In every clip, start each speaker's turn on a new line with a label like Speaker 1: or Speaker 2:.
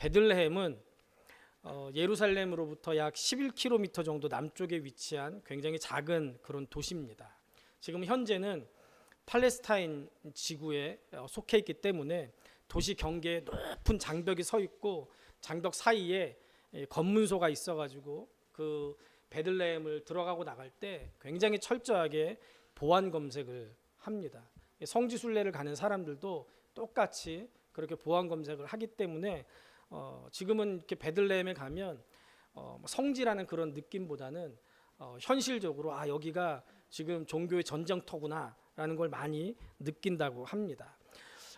Speaker 1: 베들레헴은 예루살렘으로부터 약 11km 정도 남쪽에 위치한 굉장히 작은 그런 도시입니다. 지금 현재는 팔레스타인 지구에 속해 있기 때문에 도시 경계에 높은 장벽이 서 있고 장벽 사이에 검문소가 있어가지고 그 베들레헴을 들어가고 나갈 때 굉장히 철저하게 보안 검색을 합니다. 성지 순례를 가는 사람들도 똑같이 그렇게 보안 검색을 하기 때문에 지금은 이렇게 베들레헴에 가면 성지라는 그런 느낌보다는 현실적으로 여기가 지금 종교의 전쟁터구나라는 걸 많이 느낀다고 합니다.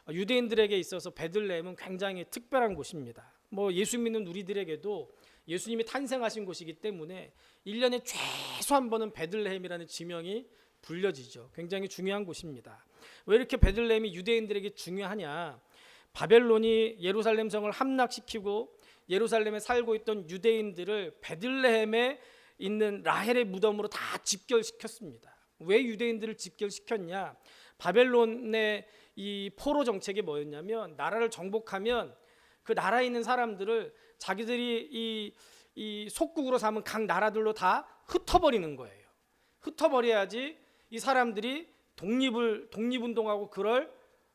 Speaker 1: 유대인들에게 있어서 베들레헴은 굉장히 특별한 곳입니다. 예수 믿는 우리들에게도 예수님이 탄생하신 곳이기 때문에 1년에 최소 한 번은 베들레헴이라는 지명이 불려지죠. 굉장히 중요한 곳입니다. 왜 이렇게 베들레헴이 유대인들에게 중요하냐? 바벨론이 예루살렘 성을 함락시키고 예루살렘에 살고 있던 유대인들을 베들레헴에 있는 라헬의 무덤으로 다 집결시켰습니다. 왜 유대인들을 집결시켰냐? 바벨론의 이 포로 정책이 뭐였냐면 나라를 정복하면 그 나라에 있는 사람들을 자기들이 이 속국으로 삼은 각 나라들로 다 흩어버리는 거예요. 흩어버려야지 이 사람들이 독립운동하고 그럴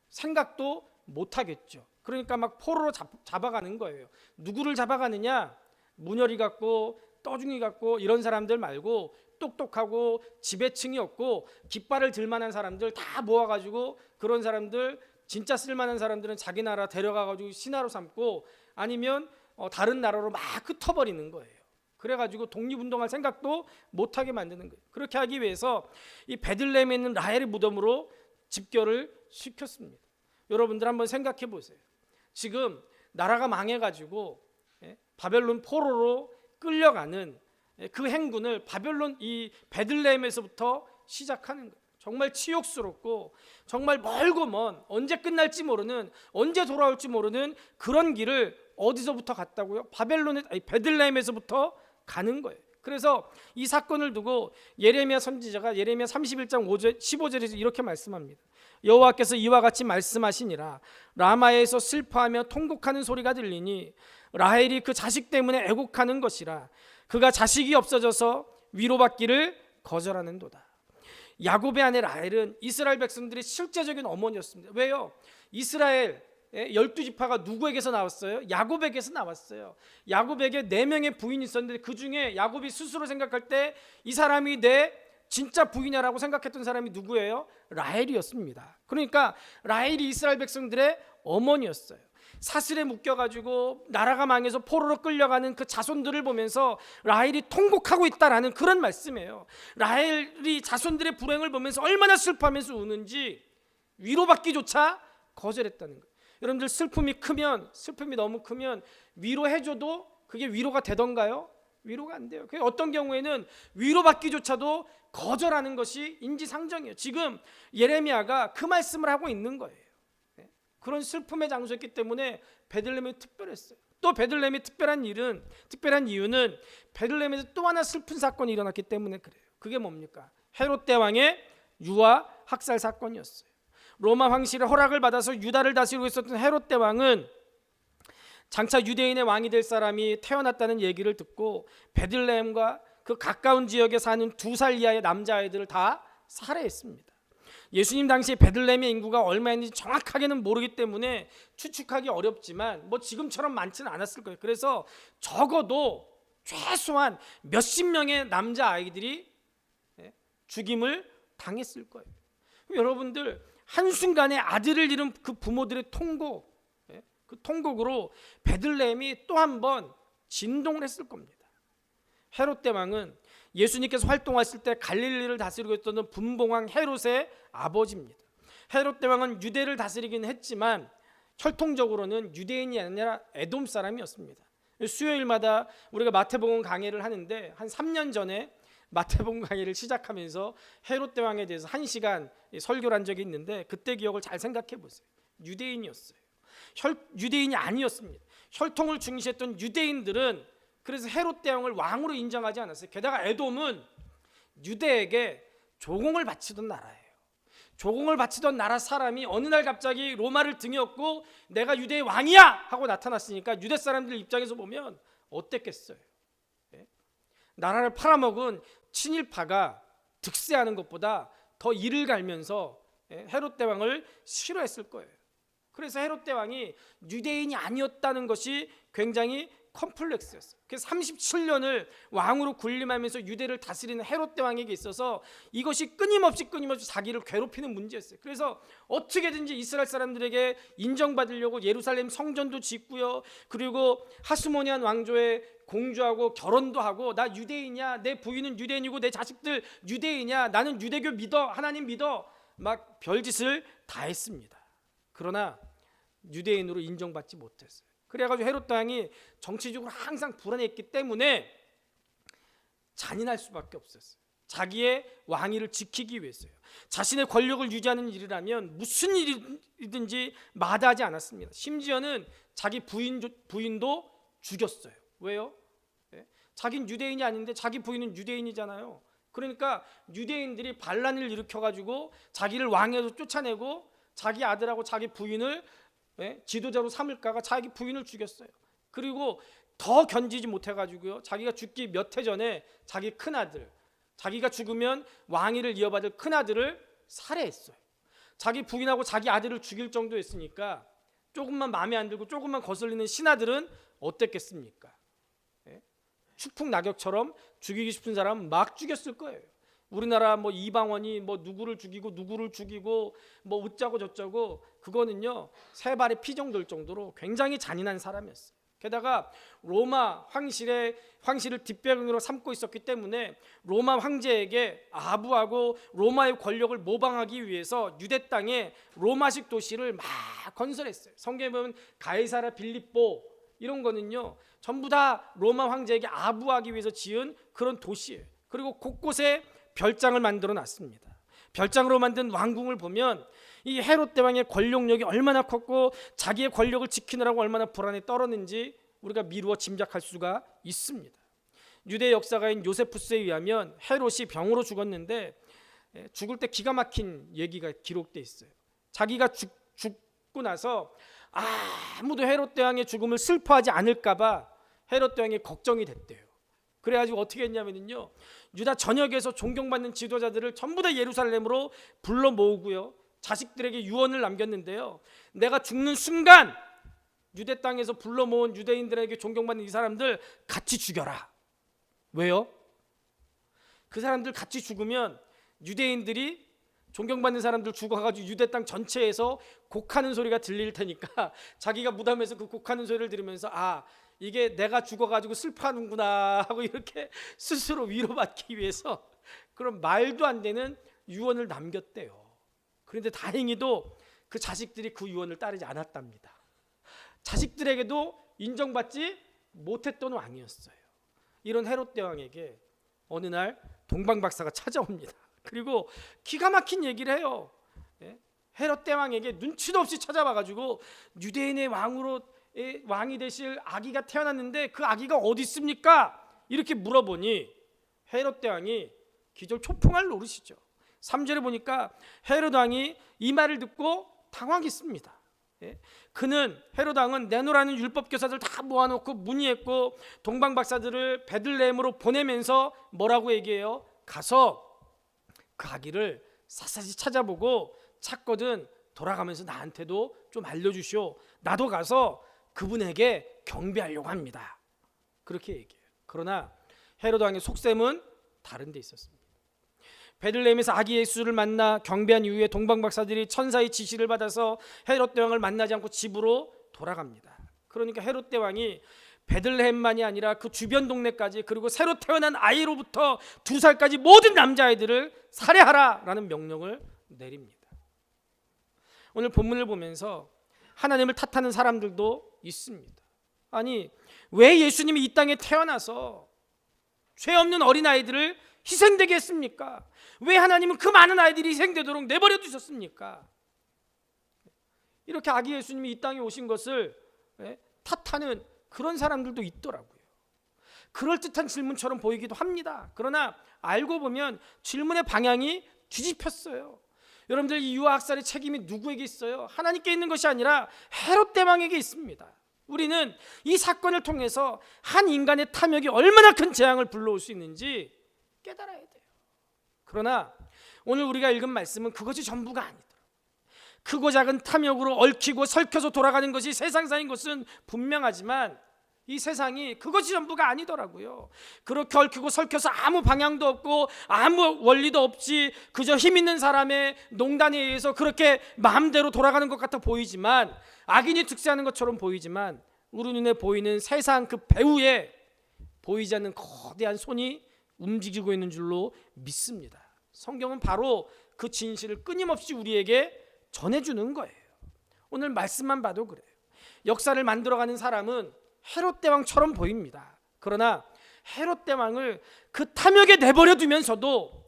Speaker 1: 생각도 못하겠죠. 그러니까 막 포로로 잡아가는 거예요. 누구를 잡아가느냐? 문열이 같고 떠중이 같고 이런 사람들 말고 똑똑하고 지배층이 없고 깃발을 들만한 사람들 다 모아가지고 그런 사람들 진짜 쓸만한 사람들은 자기 나라 데려가가지고 신하로 삼고 아니면 다른 나라로 막 흩어버리는 거예요. 그래가지고 독립운동할 생각도 못하게 만드는 거예요. 그렇게 하기 위해서 이 베들레헴에 있는 라헬의 무덤으로 집결을 시켰습니다. 여러분들 한번 생각해 보세요. 지금 나라가 망해가지고 바벨론 포로로 끌려가는 그 행군을 바벨론 이 베들레헴에서부터 시작하는 거예요. 정말 치욕스럽고 정말 멀고 먼 언제 끝날지 모르는 언제 돌아올지 모르는 그런 길을 어디서부터 갔다고요? 베들레헴에서부터 가는 거예요. 그래서 이 사건을 두고 예레미야 선지자가 예레미야 31장 15절에서 이렇게 말씀합니다. 여호와께서 이와 같이 말씀하시니라. 라마에서 슬퍼하며 통곡하는 소리가 들리니 라헬이 그 자식 때문에 애곡하는 것이라. 그가 자식이 없어져서 위로받기를 거절하는도다. 야곱의 아내 라헬은 이스라엘 백성들의 실제적인 어머니였습니다. 왜요? 이스라엘 12지파가 누구에게서 나왔어요? 야곱에게서 나왔어요. 야곱에게 4명의 부인이 있었는데 그 중에 야곱이 스스로 생각할 때 이 사람이 내 진짜 부인이라고 생각했던 사람이 누구예요? 라헬이었습니다. 그러니까 라헬이 이스라엘 백성들의 어머니였어요. 사슬에 묶여가지고 나라가 망해서 포로로 끌려가는 그 자손들을 보면서 라헬이 통곡하고 있다라는 그런 말씀이에요. 라헬이 자손들의 불행을 보면서 얼마나 슬퍼하면서 우는지 위로받기조차 거절했다는 거예요. 여러분들 슬픔이 너무 크면 위로해줘도 그게 위로가 되던가요? 위로가 안 돼요. 어떤 경우에는 위로받기조차도 거절하는 것이 인지상정이에요. 지금 예레미야가 그 말씀을 하고 있는 거예요. 그런 슬픔의 장소였기 때문에 베들레헴이 특별했어요. 또 베들레헴이 특별한 이유는 베들레헴에서 또 하나 슬픈 사건이 일어났기 때문에 그래요. 그게 뭡니까? 헤롯 대왕의 유아 학살 사건이었어요. 로마 황실의 허락을 받아서 유다를 다스리고 있었던 헤롯 대왕은 장차 유대인의 왕이 될 사람이 태어났다는 얘기를 듣고 베들레헴과 그 가까운 지역에 사는 2살 이하의 남자아이들을 다 살해했습니다. 예수님 당시에 베들레헴의 인구가 얼마였는지 정확하게는 모르기 때문에 추측하기 어렵지만 지금처럼 많지는 않았을 거예요. 그래서 적어도 최소한 몇십 명의 남자아이들이 죽임을 당했을 거예요. 여러분들 한순간에 아들을 잃은 그 부모들의 통곡, 그 통곡으로 베들레헴이 또 한 번 진동을 했을 겁니다. 헤롯 대왕은 예수님께서 활동하실 때 갈릴리를 다스리고 있던 분봉왕 헤롯의 아버지입니다. 헤롯 대왕은 유대를 다스리긴 했지만 혈통적으로는 유대인이 아니라 에돔 사람이었습니다. 수요일마다 우리가 마태복음 강해를 하는데 한 3년 전에 마태복음 강의를 시작하면서 헤롯 대왕에 대해서 1시간 설교를 한 적이 있는데 그때 기억을 잘 생각해 보세요. 유대인이었어요. 유대인이 아니었습니다. 혈통을 중시했던 유대인들은 그래서 헤롯 대왕을 왕으로 인정하지 않았어요. 게다가 에돔은 유대에게 조공을 바치던 나라예요. 조공을 바치던 나라 사람이 어느 날 갑자기 로마를 등에 업고 내가 유대의 왕이야 하고 나타났으니까 유대 사람들 입장에서 보면 어땠겠어요? 나라를 팔아먹은 친일파가 득세하는 것보다 더 이를 갈면서 헤롯 대왕을 싫어했을 거예요. 그래서 헤롯 대왕이 유대인이 아니었다는 것이 굉장히 컴플렉스였어요. 그래서 37년을 왕으로 군림하면서 유대를 다스리는 헤롯 대왕에게 있어서 이것이 끊임없이 자기를 괴롭히는 문제였어요. 그래서 어떻게든지 이스라엘 사람들에게 인정받으려고 예루살렘 성전도 짓고요, 그리고 하스모니안 왕조에 공주하고 결혼도 하고, 나 유대인이야, 내 부인은 유대인이고 내 자식들 유대인이야, 나는 유대교 믿어, 하나님 믿어, 막 별짓을 다 했습니다. 그러나 유대인으로 인정받지 못했어요. 그래가지고 헤롯 대왕이 정치적으로 항상 불안했기 때문에 잔인할 수밖에 없었어요. 자기의 왕위를 지키기 위해서요. 자신의 권력을 유지하는 일이라면 무슨 일이든지 마다하지 않았습니다. 심지어는 자기 부인도 죽였어요. 왜요? 자긴 유대인이 아닌데 자기 부인은 유대인이잖아요. 그러니까 유대인들이 반란을 일으켜가지고 자기를 왕에서 쫓아내고 자기 아들하고 자기 부인을 지도자로 삼을까가 자기 부인을 죽였어요. 그리고 더 견디지 못해가지고요, 자기가 죽기 몇 해 전에 자기 큰아들, 자기가 죽으면 왕위를 이어받을 큰아들을 살해했어요. 자기 부인하고 자기 아들을 죽일 정도였으니까 조금만 마음에 안 들고 조금만 거슬리는 신하들은 어땠겠습니까? 축풍낙엽처럼 죽이고 싶은 사람은 막 죽였을 거예요. 우리나라 뭐 이방원이 뭐 누구를 죽이고 뭐 어쩌고 저쩌고, 그거는요 세 발의 피 정도일 정도로 굉장히 잔인한 사람이었어요. 게다가 로마 황실을 뒷배경으로 삼고 있었기 때문에 로마 황제에게 아부하고 로마의 권력을 모방하기 위해서 유대 땅에 로마식 도시를 막 건설했어요. 성경에 보면 가이사라 빌립보 이런 거는요 전부 다 로마 황제에게 아부하기 위해서 지은 그런 도시예요. 그리고 곳곳에 별장을 만들어 놨습니다. 별장으로 만든 왕궁을 보면 이 헤롯 대왕의 권력력이 얼마나 컸고 자기의 권력을 지키느라고 얼마나 불안에 떨었는지 우리가 미루어 짐작할 수가 있습니다. 유대 역사가인 요세푸스에 의하면 헤롯이 병으로 죽었는데 죽을 때 기가 막힌 얘기가 기록돼 있어요. 자기가 죽고 나서 아무도 헤롯 대왕의 죽음을 슬퍼하지 않을까봐 헤롯 대왕이 걱정이 됐대요. 그래가지고 어떻게 했냐면요, 유다 전역에서 존경받는 지도자들을 전부 다 예루살렘으로 불러 모으고요, 자식들에게 유언을 남겼는데요, 내가 죽는 순간 유대 땅에서 불러 모은 유대인들에게 존경받는 이 사람들 같이 죽여라. 왜요? 그 사람들 같이 죽으면 유대인들이 존경받는 사람들 죽어가지고 유대 땅 전체에서 곡하는 소리가 들릴 테니까 자기가 무덤에서 그 곡하는 소리를 들으면서 이게 내가 죽어가지고 슬퍼하는구나 하고 이렇게 스스로 위로받기 위해서 그런 말도 안 되는 유언을 남겼대요. 그런데 다행히도 그 자식들이 그 유언을 따르지 않았답니다. 자식들에게도 인정받지 못했던 왕이었어요. 이런 헤롯 대왕에게 어느 날 동방박사가 찾아옵니다. 그리고 기가 막힌 얘기를 해요. 헤롯 대왕에게 눈치도 없이 찾아와가지고 유대인의 왕이 되실 아기가 태어났는데 그 아기가 어디 있습니까? 이렇게 물어보니 헤롯 대왕이 기절 초풍할 노릇이죠. 3절에 보니까 헤롯 왕이 이 말을 듣고 당황했습니다. 그는 헤롯 왕은 내노라는 율법 교사들 다 모아놓고 문의했고 동방 박사들을 베들레헴으로 보내면서 뭐라고 얘기해요? 가서 그 아기를 샅샅이 찾아보고 찾거든 돌아가면서 나한테도 좀 알려주시오. 나도 가서 그분에게 경배하려고 합니다. 그렇게 얘기해요. 그러나 헤롯 왕의 속셈은 다른 데 있었습니다. 베들레헴에서 아기 예수를 만나 경배한 이후에 동방 박사들이 천사의 지시를 받아서 헤롯 대왕을 만나지 않고 집으로 돌아갑니다. 그러니까 헤롯 대왕이 베들레헴만이 아니라 그 주변 동네까지, 그리고 새로 태어난 아이로부터 2살까지 모든 남자아이들을 살해하라라는 명령을 내립니다. 오늘 본문을 보면서 하나님을 탓하는 사람들도 있습니다. 아니, 왜 예수님이 이 땅에 태어나서 죄 없는 어린아이들을 희생되게 했습니까? 왜 하나님은 그 많은 아이들이 희생되도록 내버려 두셨습니까? 이렇게 아기 예수님이 이 땅에 오신 것을 탓하는 그런 사람들도 있더라고요. 그럴듯한 질문처럼 보이기도 합니다. 그러나 알고 보면 질문의 방향이 뒤집혔어요. 여러분들 이 유아학살의 책임이 누구에게 있어요? 하나님께 있는 것이 아니라 헤롯 대왕에게 있습니다. 우리는 이 사건을 통해서 한 인간의 탐욕이 얼마나 큰 재앙을 불러올 수 있는지 깨달아야 돼요. 그러나 오늘 우리가 읽은 말씀은 그것이 전부가 아니다. 크고 작은 탐욕으로 얽히고 설켜서 돌아가는 것이 세상사인 것은 분명하지만 이 세상이 그것이 전부가 아니더라고요. 그렇게 얽히고 설켜서 아무 방향도 없고 아무 원리도 없이 그저 힘 있는 사람의 농단에 의해서 그렇게 마음대로 돌아가는 것 같아 보이지만, 악인이 득세하는 것처럼 보이지만, 우리 눈에 보이는 세상 그 배후에 보이지 않는 거대한 손이 움직이고 있는 줄로 믿습니다. 성경은 바로 그 진실을 끊임없이 우리에게 전해주는 거예요. 오늘 말씀만 봐도 그래요. 역사를 만들어가는 사람은 헤롯 대왕처럼 보입니다. 그러나 헤롯 대왕을 그 탐욕에 내버려 두면서도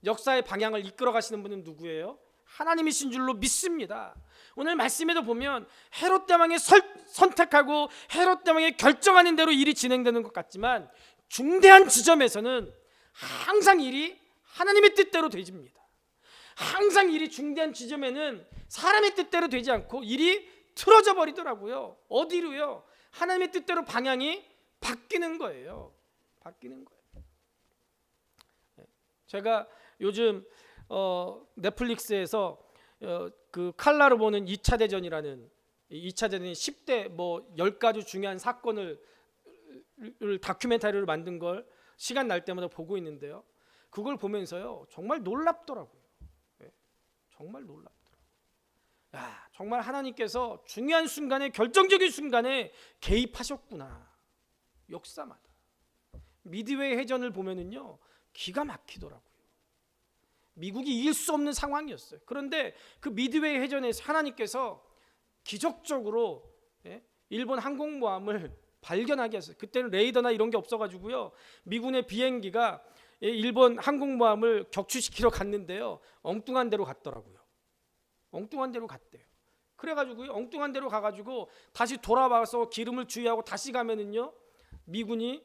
Speaker 1: 역사의 방향을 이끌어 가시는 분은 누구예요? 하나님이신 줄로 믿습니다. 오늘 말씀에도 보면 헤롯 대왕이 선택하고 헤롯 대왕이 결정하는 대로 일이 진행되는 것 같지만, 중대한 지점에서는 항상 일이 하나님의 뜻대로 되집니다. 항상 일이 중대한 지점에는 사람의 뜻대로 되지 않고 일이 틀어져 버리더라고요. 어디로요? 하나님의 뜻대로 방향이 바뀌는 거예요. 바뀌는 거예요. 제가 요즘 넷플릭스에서 그 칼라로 보는 2차 대전이라는 2차 대전의 10대 10가지 중요한 사건을 다큐멘터리로 만든 걸 시간 날 때마다 보고 있는데요. 그걸 보면서요, 정말 놀랍더라고요. 정말 놀랍더라고요. 정말 하나님께서 중요한 순간에, 결정적인 순간에 개입하셨구나. 역사마다. 미드웨이 해전을 보면은요, 기가 막히더라고요. 미국이 이길 수 없는 상황이었어요. 그런데 그 미드웨이 해전에서 하나님께서 기적적으로 일본 항공모함을 발견하게 했어요. 그때는 레이더나 이런 게 없어가지고요, 미군의 비행기가 일본 항공모함을 격추시키러 갔는데요, 엉뚱한 데로 갔더라고요. 엉뚱한 데로 갔대요. 그래가지고 엉뚱한 데로 가가지고 다시 돌아와서 기름을 주의하고 다시 가면은요, 미군이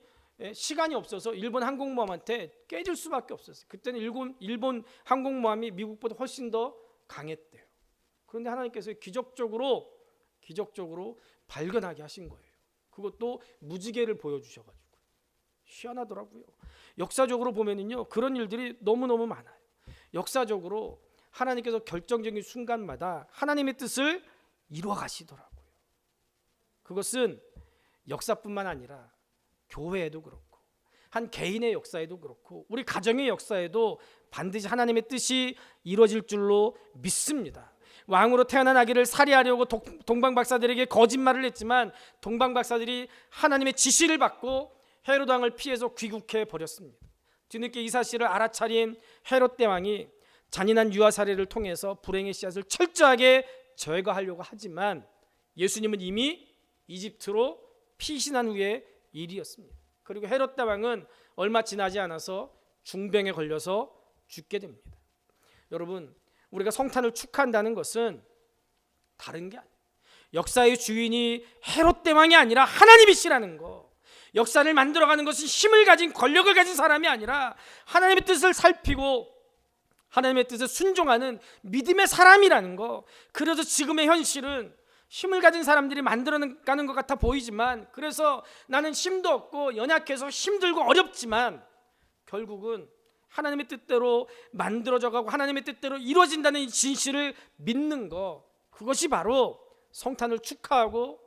Speaker 1: 시간이 없어서 일본 항공모함한테 깨질 수밖에 없었어요. 그때는 일본 항공모함이 미국보다 훨씬 더 강했대요. 그런데 하나님께서 기적적으로 발견하게 하신 거예요. 그것도 무지개를 보여주셔가지고. 희한하더라고요. 역사적으로 보면은요, 그런 일들이 너무너무 많아요. 역사적으로 하나님께서 결정적인 순간마다 하나님의 뜻을 이루어 가시더라고요. 그것은 역사뿐만 아니라 교회에도 그렇고, 한 개인의 역사에도 그렇고, 우리 가정의 역사에도 반드시 하나님의 뜻이 이루어질 줄로 믿습니다. 왕으로 태어난 아기를 살해하려고 동방 박사들에게 거짓말을 했지만, 동방 박사들이 하나님의 지시를 받고 헤롯 왕을 피해서 귀국해 버렸습니다. 뒤늦게 이 사실을 알아차린 헤롯 대왕이 잔인한 유아 살해를 통해서 불행의 씨앗을 철저하게 제거하려고 하지만, 예수님은 이미 이집트로 피신한 후의 일이었습니다. 그리고 헤롯 대왕은 얼마 지나지 않아서 중병에 걸려서 죽게 됩니다. 여러분, 우리가 성탄을 축하한다는 것은 다른 게 아니에요. 역사의 주인이 헤롯 대왕이 아니라 하나님이시라는 거. 역사를 만들어가는 것은 힘을 가진, 권력을 가진 사람이 아니라 하나님의 뜻을 살피고 하나님의 뜻에 순종하는 믿음의 사람이라는 거. 그래서 지금의 현실은 힘을 가진 사람들이 만들어가는 것 같아 보이지만, 그래서 나는 힘도 없고 연약해서 힘들고 어렵지만 결국은 하나님의 뜻대로 만들어져가고 하나님의 뜻대로 이루어진다는 이 진실을 믿는 거, 그것이 바로 성탄을 축하하고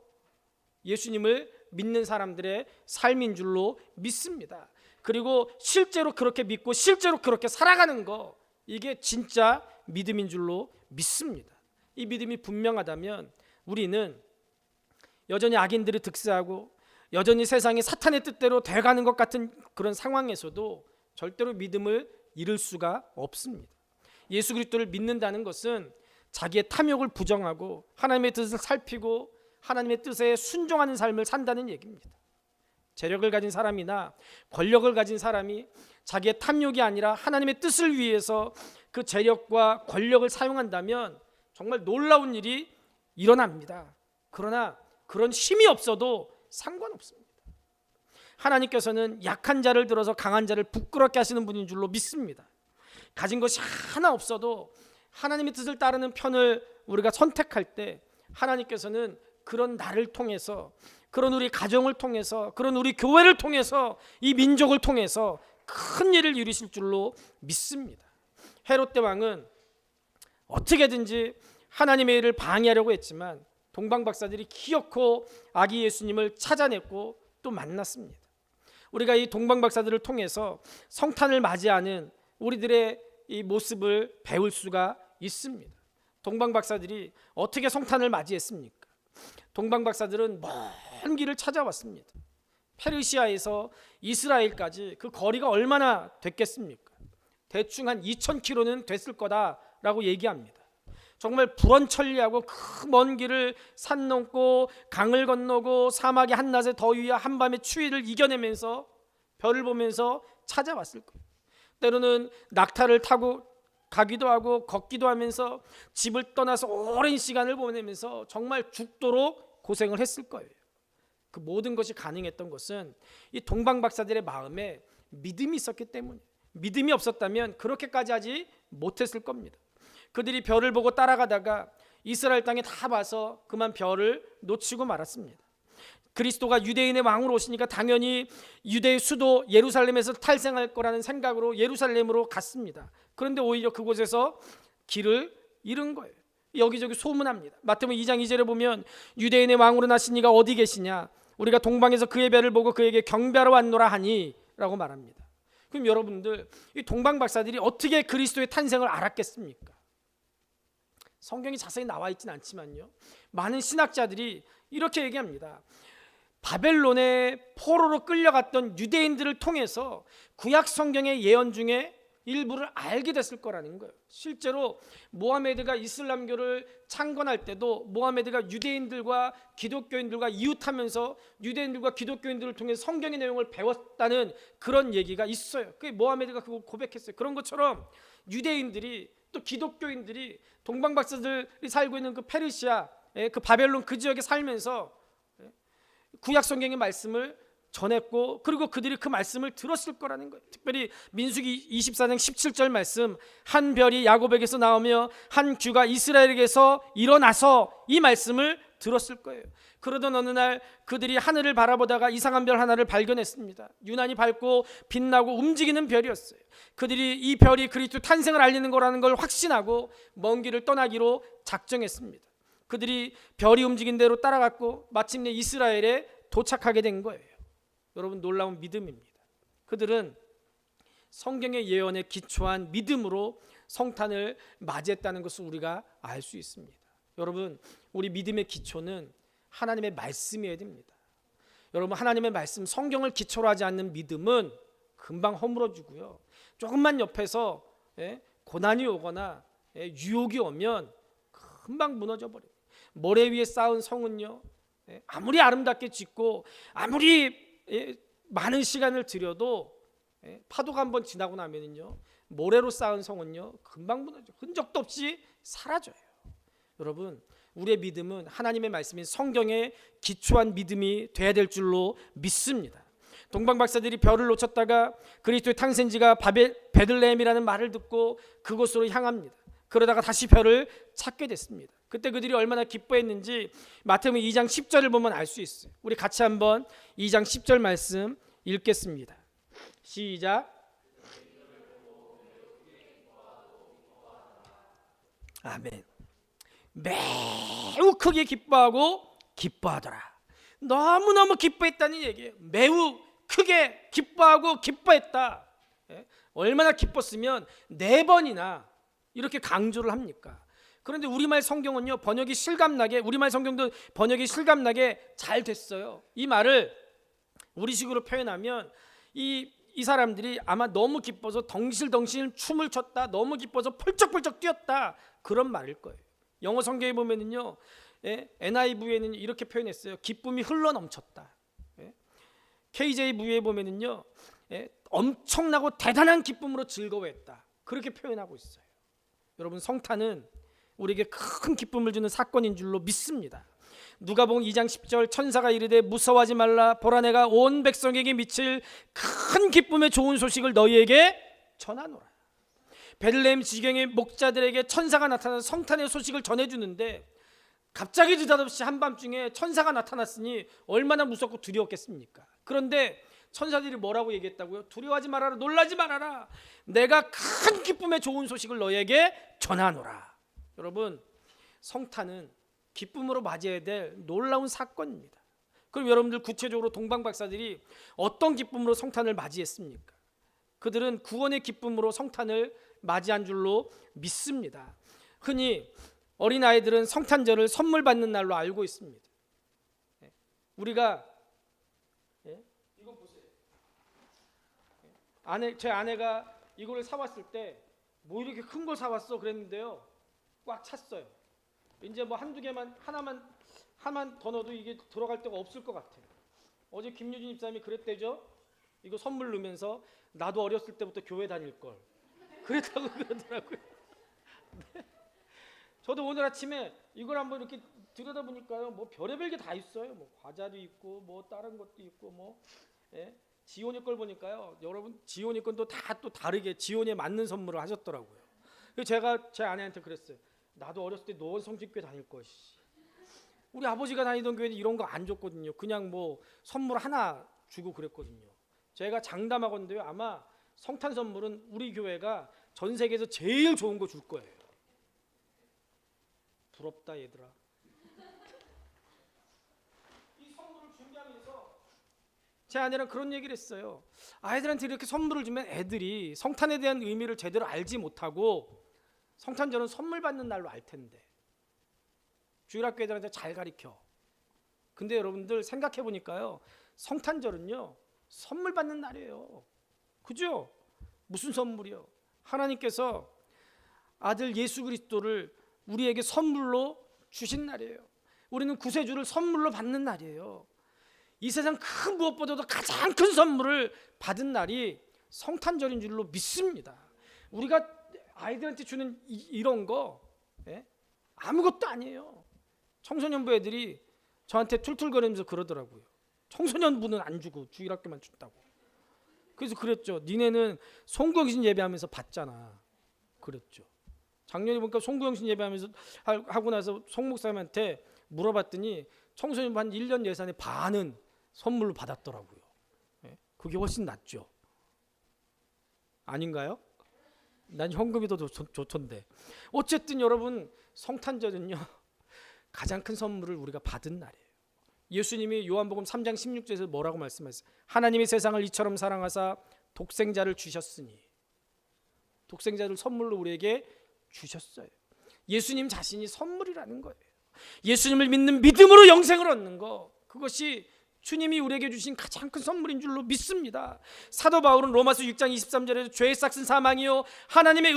Speaker 1: 예수님을 믿는 사람들의 삶인 줄로 믿습니다. 그리고 실제로 그렇게 믿고 실제로 그렇게 살아가는 거, 이게 진짜 믿음인 줄로 믿습니다. 이 믿음이 분명하다면 우리는 여전히 악인들이 득세하고 여전히 세상이 사탄의 뜻대로 돼가는 것 같은 그런 상황에서도 절대로 믿음을 잃을 수가 없습니다. 예수 그리스도를 믿는다는 것은 자기의 탐욕을 부정하고 하나님의 뜻을 살피고 하나님의 뜻에 순종하는 삶을 산다는 얘기입니다. 재력을 가진 사람이나 권력을 가진 사람이 자기의 탐욕이 아니라 하나님의 뜻을 위해서 그 재력과 권력을 사용한다면 정말 놀라운 일이 일어납니다. 그러나 그런 힘이 없어도 상관없습니다. 하나님께서는 약한 자를 들어서 강한 자를 부끄럽게 하시는 분인 줄로 믿습니다. 가진 것이 하나 없어도 하나님의 뜻을 따르는 편을 우리가 선택할 때 하나님께서는 그런 나를 통해서, 그런 우리 가정을 통해서, 그런 우리 교회를 통해서, 이 민족을 통해서 큰 일을 이루실 줄로 믿습니다. 헤롯 대왕은 어떻게든지 하나님의 일을 방해하려고 했지만 동방박사들이 기어코 아기 예수님을 찾아냈고 또 만났습니다. 우리가 이 동방박사들을 통해서 성탄을 맞이하는 우리들의 이 모습을 배울 수가 있습니다. 동방박사들이 어떻게 성탄을 맞이했습니까? 동방박사들은 먼 길을 찾아왔습니다. 페르시아에서 이스라엘까지 그 거리가 얼마나 됐겠습니까? 대충 한 2000km는 됐을 거다라고 얘기합니다. 정말 불언천리하고 그 먼 길을 산 넘고 강을 건너고 사막의 한낮의 더위와 한밤의 추위를 이겨내면서 별을 보면서 찾아왔을 거예요. 때로는 낙타를 타고 가기도 하고 걷기도 하면서 집을 떠나서 오랜 시간을 보내면서 정말 죽도록 고생을 했을 거예요. 그 모든 것이 가능했던 것은 이 동방박사들의 마음에 믿음이 있었기 때문에, 믿음이 없었다면 그렇게까지 하지 못했을 겁니다. 그들이 별을 보고 따라가다가 이스라엘 땅에 다 봐서 그만 별을 놓치고 말았습니다. 그리스도가 유대인의 왕으로 오시니까 당연히 유대의 수도 예루살렘에서 탈생할 거라는 생각으로 예루살렘으로 갔습니다. 그런데 오히려 그곳에서 길을 잃은 거예요. 여기저기 소문합니다. 마태복음 2장 2절에 보면 유대인의 왕으로 나신 이가 어디 계시냐, 우리가 동방에서 그의 배를 보고 그에게 경배하러 왔노라 하니 라고 말합니다. 그럼 여러분들, 이 동방박사들이 어떻게 그리스도의 탄생을 알았겠습니까? 성경이 자세히 나와 있진 않지만요, 많은 신학자들이 이렇게 얘기합니다. 바벨론의 포로로 끌려갔던 유대인들을 통해서 구약 성경의 예언 중에 일부를 알게 됐을 거라는 거예요. 실제로 모하메드가 이슬람교를 창건할 때도 모하메드가 유대인들과 기독교인들과 이웃하면서 유대인들과 기독교인들을 통해 성경의 내용을 배웠다는 그런 얘기가 있어요. 그 모하메드가 그거 고백했어요. 그런 것처럼 유대인들이 또 기독교인들이 동방박사들이 살고 있는 그 페르시아, 그 바벨론 그 지역에 살면서 구약 성경의 말씀을 전했고, 그리고 그들이 그 말씀을 들었을 거라는 거예요. 특별히 민수기 24장 17절 말씀, 한 별이 야곱에게서 나오며 한 규가 이스라엘에게서 일어나서 이 말씀을 들었을 거예요. 그러던 어느 날 그들이 하늘을 바라보다가 이상한 별 하나를 발견했습니다. 유난히 밝고 빛나고 움직이는 별이었어요. 그들이 이 별이 그리스도 탄생을 알리는 거라는 걸 확신하고 먼 길을 떠나기로 작정했습니다. 그들이 별이 움직인 대로 따라갔고 마침내 이스라엘에 도착하게 된 거예요. 여러분, 놀라운 믿음입니다. 그들은 성경의 예언에 기초한 믿음으로 성탄을 맞이했다는 것을 우리가 알 수 있습니다. 여러분, 우리 믿음의 기초는 하나님의 말씀이어야 됩니다. 여러분, 하나님의 말씀, 성경을 기초로 하지 않는 믿음은 금방 허물어지고요, 조금만 옆에서 고난이 오거나 유혹이 오면 금방 무너져 버려요. 모래 위에 쌓은 성은요, 아무리 아름답게 짓고 아무리 많은 시간을 들여도 파도가 한번 지나고 나면은요, 모래로 쌓은 성은요 금방 무너져, 흔적도 없이 사라져요. 여러분, 우리의 믿음은 하나님의 말씀인 성경에 기초한 믿음이 돼야 될 줄로 믿습니다. 동방박사들이 별을 놓쳤다가 그리스도의 탄생지가 베들레헴이라는 말을 듣고 그곳으로 향합니다. 그러다가 다시 별을 찾게 됐습니다. 그때 그들이 얼마나 기뻐했는지 마태복음 2장 10절을 보면 알 수 있어요. 우리 같이 한번 2장 10절 말씀 읽겠습니다. 시작. 아멘. 매우 크게 기뻐하고 기뻐하더라. 너무너무 기뻐했다는 얘기예요. 매우 크게 기뻐하고 기뻐했다. 얼마나 기뻤으면 4번이나 이렇게 강조를 합니까? 그런데 우리말 성경은요, 번역이 실감나게, 우리말 성경도 번역이 실감나게 잘 됐어요. 이 말을 우리식으로 표현하면 이 사람들이 아마 너무 기뻐서 덩실덩실 춤을 췄다, 너무 기뻐서 펄쩍펄쩍 뛰었다, 그런 말일 거예요. 영어 성경에 보면은요, NIV에는 이렇게 표현했어요. 기쁨이 흘러넘쳤다. KJV에 보면은요, 엄청나고 대단한 기쁨으로 즐거워했다, 그렇게 표현하고 있어요. 여러분, 성탄은 우리에게 큰 기쁨을 주는 사건인 줄로 믿습니다. 누가복음 2장 10절, 천사가 이르되 무서워하지 말라, 보라 내가 온 백성에게 미칠 큰 기쁨의 좋은 소식을 너희에게 전하노라. 베들레헴 지경의 목자들에게 천사가 나타나서 성탄의 소식을 전해주는데 갑자기 느닷없이 한밤중에 천사가 나타났으니 얼마나 무섭고 두려웠겠습니까? 그런데 천사들이 뭐라고 얘기했다고요? 두려워하지 말아라, 놀라지 말아라. 내가 큰 기쁨의 좋은 소식을 너에게 전하노라. 여러분, 성탄은 기쁨으로 맞이해야 될 놀라운 사건입니다. 그럼 여러분들 구체적으로 동방 박사들이 어떤 기쁨으로 성탄을 맞이했습니까? 그들은 구원의 기쁨으로 성탄을 맞이한 줄로 믿습니다. 흔히 어린아이들은 성탄절을 선물 받는 날로 알고 있습니다. 우리가 이거 보세요. 제 아내가 이거를 사왔을 때 뭐 이렇게 큰 걸 사왔어 그랬는데요, 꽉 찼어요. 이제 뭐 한두 개만 하나만 더 넣어도 이게 들어갈 데가 없을 것 같아요. 어제 김유진 집사님이 그랬대죠. 이거 선물 넣으면서 나도 어렸을 때부터 교회 다닐 걸 그랬다고 그러더라고요. 네. 저도 오늘 아침에 이걸 한번 이렇게 들여다보니까요, 뭐 별의별 게 다 있어요. 뭐 과자도 있고 뭐 다른 것도 있고 뭐 지온이 걸 보니까요, 여러분 지온이 건 또 다 또 다르게 지온에 맞는 선물을 하셨더라고요. 그래서 제가 제 아내한테 그랬어요. 나도 어렸을 때 노원 성직교회 다닐 것이. 우리 아버지가 다니던 교회는 이런 거 안 줬거든요. 그냥 뭐 선물 하나 주고 그랬거든요. 제가 장담하건데요, 아마 성탄 선물은 우리 교회가 전 세계에서 제일 좋은 거 줄 거예요. 부럽다 얘들아. 이 선물을 준비하면서 제 아내랑 그런 얘기를 했어요. 아이들한테 이렇게 선물을 주면 애들이 성탄에 대한 의미를 제대로 알지 못하고 성탄절은 선물 받는 날로 알 텐데 주일학교 애들한테 잘 가르쳐. 근데 여러분들 생각해 보니까요, 성탄절은요 선물 받는 날이에요. 그죠? 무슨 선물이요? 하나님께서 아들 예수 그리스도를 우리에게 선물로 주신 날이에요. 우리는 구세주를 선물로 받는 날이에요. 이 세상 큰 무엇보다도 가장 큰 선물을 받은 날이 성탄절인 줄로 믿습니다. 우리가 아이들한테 주는 이런 거 아무것도 아니에요. 청소년부 애들이 저한테 툴툴거리면서 그러더라고요. 청소년부는 안 주고 주일학교만 준다고. 그래서 그랬죠. 니네는 송구영신 예배하면서 받잖아. 그랬죠. 작년에 보니까 송구영신 예배하면서 하고 나서 송 목사님한테 물어봤더니 청소년부 한 1년 예산의 반은 선물로 받았더라고요. 그게 훨씬 낫죠. 아닌가요? 난 현금이 더 좋던데. 어쨌든 여러분, 성탄절은요 가장 큰 선물을 우리가 받은 날이에요. 예수님이 요한복음 3장 16절에서 뭐라고 말씀하셨어요? 하나님이 세상을 이처럼 사랑하사 독생자를 주셨으니, 독생자를 선물로 우리에게 주셨어요. 예수님 자신이 선물이라는 거예요. 예수님을 믿는 믿음으로 영생을 얻는 거, 그것이 주님이 우리에게 주신 가장 큰 선물인 줄로 믿습니다. 사도 바울은 로마서 6장 23절에서 죄의 싹은 사망이요 하나님의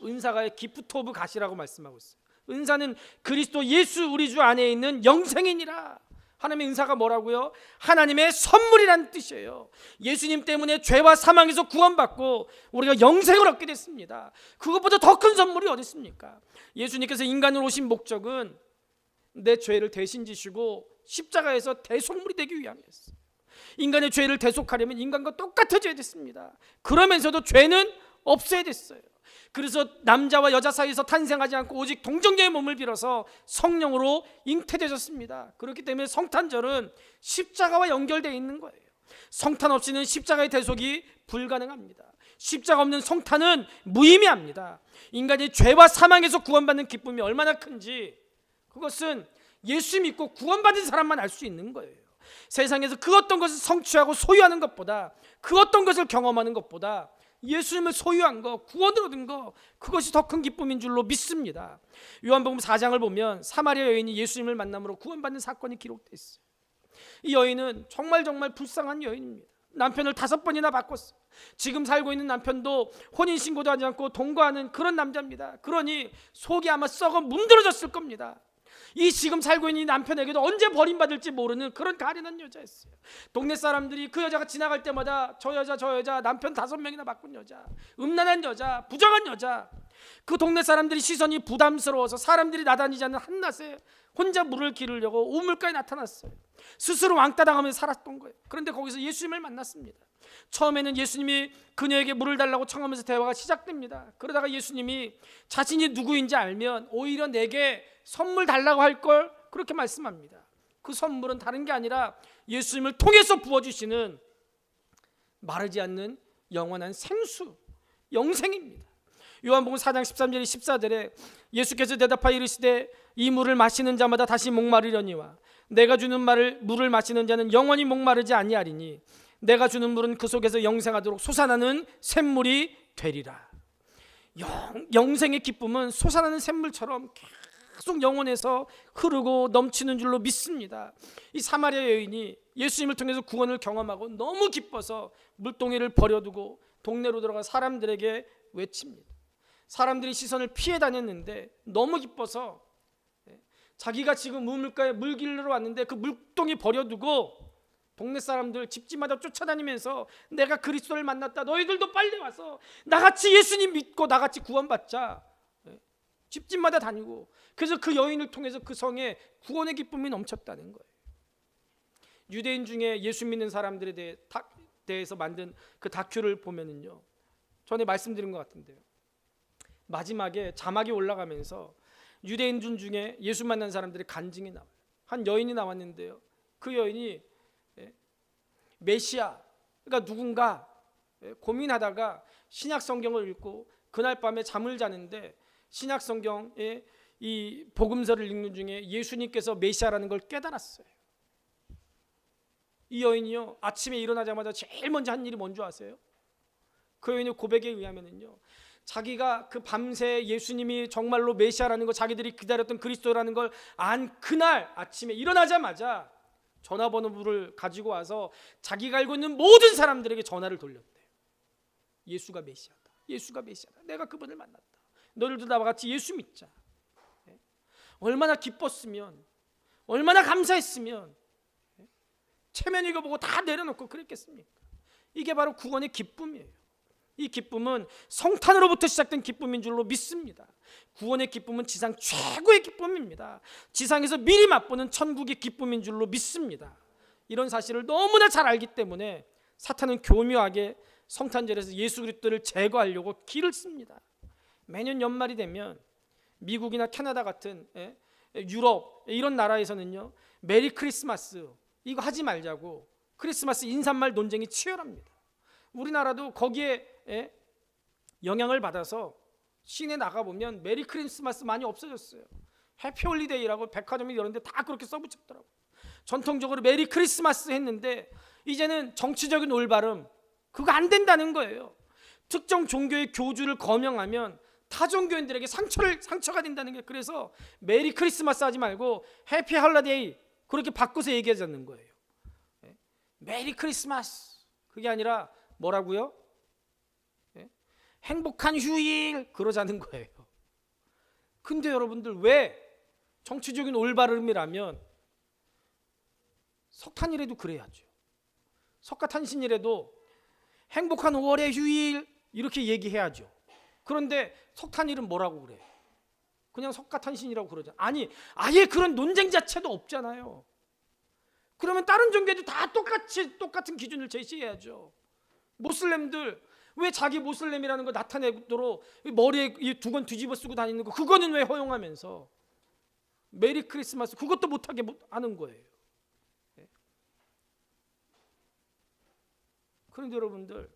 Speaker 1: 은사가 기프트 오브 갓이라고 말씀하고 있어요. 은사는 그리스도 예수 우리 주 안에 있는 영생이니라. 하나님의 은사가 뭐라고요? 하나님의 선물이라는 뜻이에요. 예수님 때문에 죄와 사망에서 구원받고 우리가 영생을 얻게 됐습니다. 그것보다 더 큰 선물이 어디 있습니까? 예수님께서 인간으로 오신 목적은 내 죄를 대신 지시고 십자가에서 대속물이 되기 위함이었어요. 인간의 죄를 대속하려면 인간과 똑같아져야 됐습니다. 그러면서도 죄는 없어야 됐어요. 그래서 남자와 여자 사이에서 탄생하지 않고 오직 동정녀의 몸을 빌어서 성령으로 잉태되셨습니다. 그렇기 때문에 성탄절은 십자가와 연결되어 있는 거예요. 성탄 없이는 십자가의 대속이 불가능합니다. 십자가 없는 성탄은 무의미합니다. 인간이 죄와 사망에서 구원받는 기쁨이 얼마나 큰지 그것은 예수 믿고 구원받은 사람만 알 수 있는 거예요. 세상에서 그 어떤 것을 성취하고 소유하는 것보다, 그 어떤 것을 경험하는 것보다 예수님을 소유한 거, 구원을 얻은 거, 그것이 더 큰 기쁨인 줄로 믿습니다. 요한복음 4장을 보면 사마리아 여인이 예수님을 만남으로 구원받는 사건이 기록되어 있어요. 이 여인은 정말 불쌍한 여인입니다. 남편을 5번이나 바꿨어요. 지금 살고 있는 남편도 혼인신고도 하지 않고 동거하는 그런 남자입니다. 그러니 속이 아마 썩어 문드러졌을 겁니다. 이 지금 살고 있는 남편에게도 언제 버림받을지 모르는 그런 가련한 여자였어요. 동네 사람들이 그 여자가 지나갈 때마다 저 여자 남편 5명이나 바꾼 여자, 음란한 여자, 부정한 여자. 그 동네 사람들이 시선이 부담스러워서 사람들이 나다니지 않는 한낮에 혼자 물을 기르려고 우물가에 나타났어요. 스스로 왕따 당하면서 살았던 거예요. 그런데 거기서 예수님을 만났습니다. 처음에는 예수님이 그녀에게 물을 달라고 청하면서 대화가 시작됩니다. 그러다가 예수님이 자신이 누구인지 알면 오히려 내게 선물 달라고 할 걸 그렇게 말씀합니다. 그 선물은 다른 게 아니라 예수님을 통해서 부어주시는 마르지 않는 영원한 생수, 영생입니다. 요한복음 4장 13절 14절에 예수께서 대답하여 이르시되 이 물을 마시는 자마다 다시 목마르려니와 내가 주는 물을 마시는 자는 영원히 목마르지 아니하리니 내가 주는 물은 그 속에서 영생하도록 솟아나는 샘물이 되리라. 영생의 기쁨은 솟아나는 샘물처럼 계속 영혼에서 흐르고 넘치는 줄로 믿습니다. 이 사마리아 여인이 예수님을 통해서 구원을 경험하고 너무 기뻐서 물동이를 버려두고 동네로 들어가 사람들에게 외칩니다. 사람들이 시선을 피해 다녔는데 너무 기뻐서 자기가 지금 우물가에 물 길러 왔는데 그 물동이 버려두고 동네 사람들 집집마다 쫓아다니면서 내가 그리스도를 만났다, 너희들도 빨리 와서 나같이 예수님 믿고 나같이 구원받자, 집집마다 다니고, 그래서 그 여인을 통해서 그 성에 구원의 기쁨이 넘쳤다는 거예요. 유대인 중에 예수 믿는 사람들에 대해서 만든 그 다큐를 보면은요, 전에 말씀드린 것 같은데요, 마지막에 자막이 올라가면서 유대인들 중에 예수 만난 사람들의 간증이 나와요. 한 여인이 나왔는데요, 그 여인이 메시아가 누군가 고민하다가 신약 성경을 읽고 그날 밤에 잠을 자는데 신약 성경에 이 복음서를 읽는 중에 예수님께서 메시아라는 걸 깨달았어요. 이 여인이요, 아침에 일어나자마자 제일 먼저 한 일이 뭔지 아세요? 그 여인의 고백에 의하면은요, 자기가 그 밤새 예수님이 정말로 메시아라는 거, 자기들이 기다렸던 그리스도라는 걸 안 그날 아침에 일어나자마자 전화번호를 가지고 와서 자기가 알고 있는 모든 사람들에게 전화를 돌렸대요. 예수가 메시아다, 예수가 메시아다, 내가 그분을 만났다, 너희들도 나와 같이 예수 믿자. 얼마나 기뻤으면, 얼마나 감사했으면 체면 읽어보고 다 내려놓고 그랬겠습니까? 이게 바로 구원의 기쁨이에요. 이 기쁨은 성탄으로부터 시작된 기쁨인 줄로 믿습니다. 구원의 기쁨은 지상 최고의 기쁨입니다. 지상에서 미리 맛보는 천국의 기쁨인 줄로 믿습니다. 이런 사실을 너무나 잘 알기 때문에 사탄은 교묘하게 성탄절에서 예수 그리스도를 제거하려고 기를 씁니다. 매년 연말이 되면 미국이나 캐나다 같은 유럽 이런 나라에서는요, 메리 크리스마스 이거 하지 말자고 크리스마스 인사말 논쟁이 치열합니다. 우리나라도 거기에 영향을 받아서 시내 나가보면 메리 크리스마스 많이 없어졌어요. 해피 홀리데이라고 백화점이 이런 데 다 그렇게 써붙였더라고요. 전통적으로 메리 크리스마스 했는데 이제는 정치적인 올바름 그거 안 된다는 거예요. 특정 종교의 교주를 거명하면 타 종교인들에게 상처가 된다는 게, 그래서 메리 크리스마스 하지 말고 해피 홀리데이 그렇게 바꿔서 얘기하자는 거예요. 메리 크리스마스 그게 아니라 뭐라고요? 행복한 휴일 그러자는 거예요. 근데 여러분들 왜 정치적인 올바름이라면 석탄이라도 그래야죠. 석가탄신이라도 행복한 5월의 휴일 이렇게 얘기해야죠. 그런데 석탄일은 뭐라고 그래요? 그냥 석가탄신이라고 그러잖아요. 아니, 아예 그런 논쟁 자체도 없잖아요. 그러면 다른 종교에도 다 똑같은 기준을 제시해야죠. 모슬렘들 왜 자기 모슬렘이라는 거 나타내도록 머리에 두건 뒤집어 쓰고 다니는 거, 그거는 왜 허용하면서 메리 크리스마스 그것도 못하게 하는 거예요. 그런데 여러분들,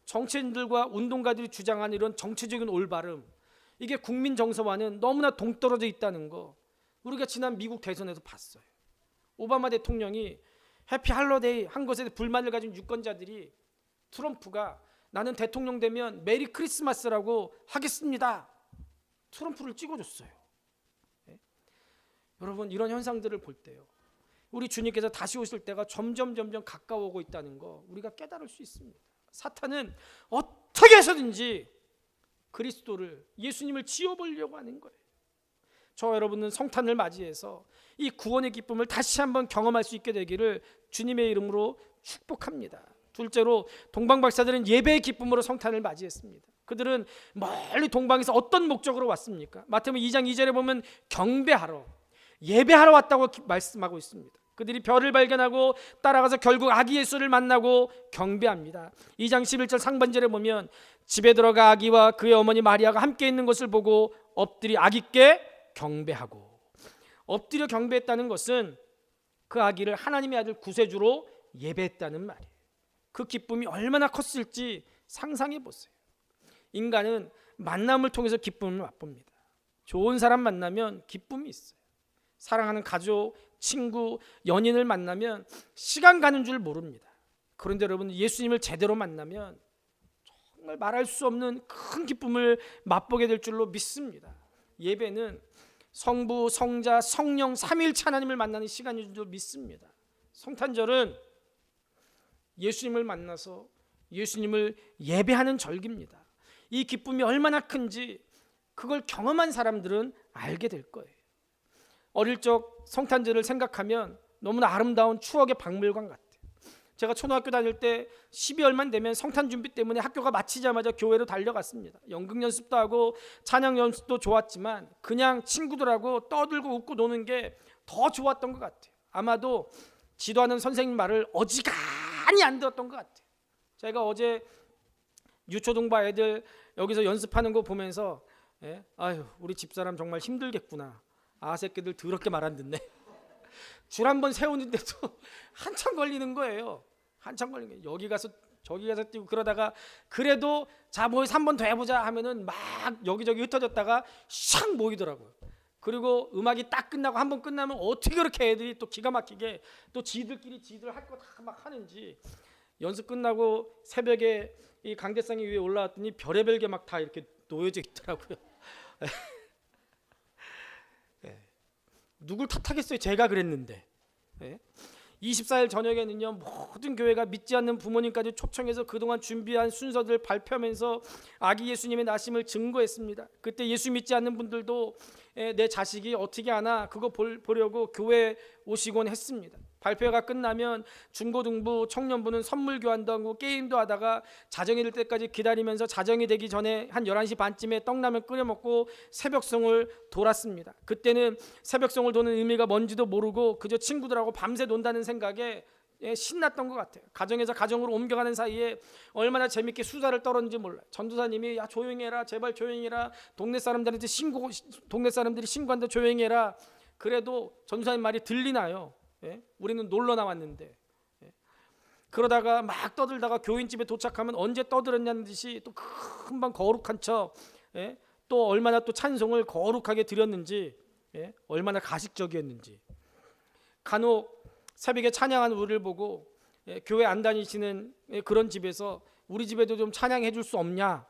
Speaker 1: 정치인들과 운동가들이 주장하는 이런 정치적인 올바름, 이게 국민 정서와는 너무나 동떨어져 있다는 거 우리가 지난 미국 대선에서 봤어요. 오바마 대통령이 해피 할로데이 한 것에 불만을 가진 유권자들이 트럼프가 나는 대통령 되면 메리 크리스마스라고 하겠습니다, 트럼프를 찍어줬어요. 여러분, 이런 현상들을 볼 때요, 우리 주님께서 다시 오실 때가 점점 가까워오고 있다는 거 우리가 깨달을 수 있습니다. 사탄은 어떻게 해서든지 그리스도를, 예수님을 지워버리려고 하는 거예요. 저와 여러분은 성탄을 맞이해서 이 구원의 기쁨을 다시 한번 경험할 수 있게 되기를 주님의 이름으로 축복합니다. 둘째로, 동방 박사들은 예배의 기쁨으로 성탄을 맞이했습니다. 그들은 멀리 동방에서 어떤 목적으로 왔습니까? 마태복음 2장 2절에 보면 경배하러, 예배하러 왔다고 말씀하고 있습니다. 그들이 별을 발견하고 따라가서 결국 아기 예수를 만나고 경배합니다. 2장 11절 상반절에 보면 집에 들어가 아기와 그의 어머니 마리아가 함께 있는 것을 보고 엎드려 아기께 경배하고, 엎드려 경배했다는 것은 그 아기를 하나님의 아들 구세주로 예배했다는 말이에요. 그 기쁨이 얼마나 컸을지 상상해 보세요. 인간은 만남을 통해서 기쁨을 맛봅니다. 좋은 사람 만나면 기쁨이 있어요. 사랑하는 가족, 친구, 연인을 만나면 시간 가는 줄 모릅니다. 그런데 여러분, 예수님을 제대로 만나면 정말 말할 수 없는 큰 기쁨을 맛보게 될 줄로 믿습니다. 예배는 성부, 성자, 성령 삼위일체 하나님을 만나는 시간인 줄 믿습니다. 성탄절은 예수님을 만나서 예수님을 예배하는 절기입니다. 이 기쁨이 얼마나 큰지 그걸 경험한 사람들은 알게 될 거예요. 어릴 적 성탄절을 생각하면 너무나 아름다운 추억의 박물관 같아요. 제가 초등학교 다닐 때 12월만 되면 성탄 준비 때문에 학교가 마치자마자 교회로 달려갔습니다. 연극 연습도 하고 찬양 연습도 좋았지만 그냥 친구들하고 떠들고 웃고 노는 게 더 좋았던 것 같아요. 아마도 지도하는 선생님 말을 어지간히 안 들었던 것 같아요. 제가 어제 유초등부 애들 여기서 연습하는 거 보면서 아유, 우리 집사람 정말 힘들겠구나. 새끼들 더럽게 말 안 듣네. 줄 한 번 세우는데도 한참 걸리는 거예요. 한참 걸리는 거예요. 여기 가서 저기 가서 뛰고 그러다가 그래도 자 모여서 한 번 더 해보자 하면은 막 여기저기 흩어졌다가 샥 모이더라고요. 그리고 음악이 딱 끝나고 한 번 끝나면 어떻게 그렇게 애들이 또 기가 막히게 또 지들끼리 지들 할 거 다 막 하는지, 연습 끝나고 새벽에 이 강대상에 위에 올라왔더니 별의별 게 막 다 이렇게 놓여져 있더라고요. 누굴 탓하겠어요? 제가 그랬는데. 24일 저녁에는요, 모든 교회가 믿지 않는 부모님까지 초청해서 그동안 준비한 순서들을 발표하면서 아기 예수님의 나심을 증거했습니다. 그때 예수 믿지 않는 분들도 내 자식이 어떻게 하나 그거 보려고 교회에 오시곤 했습니다. 발표가 끝나면 중고등부, 청년부는 선물 교환도 하고 게임도 하다가 자정이 될 때까지 기다리면서 자정이 되기 전에 한 11시 반쯤에 떡라면 끓여 먹고 새벽송을 돌았습니다. 그때는 새벽송을 도는 의미가 뭔지도 모르고 그저 친구들하고 밤새 논다는 생각에 신났던 것 같아요. 가정에서 가정으로 옮겨가는 사이에 얼마나 재밌게 수다를 떨었는지 몰라요. 전도사님이 야 조용히 해라, 제발 조용히 해라, 동네 사람들이 신고한다, 조용히 해라. 그래도 전도사님 말이 들리나요? 우리는 놀러 나왔는데. 그러다가 막 떠들다가 교인집에 도착하면 언제 떠들었냐는 듯이 또 금방 거룩한 척, 또 얼마나 또 찬송을 거룩하게 드렸는지, 얼마나 가식적이었는지. 간혹 새벽에 찬양하는 우리를 보고 교회 안 다니시는 그런 집에서 우리 집에도 좀 찬양해 줄 수 없냐,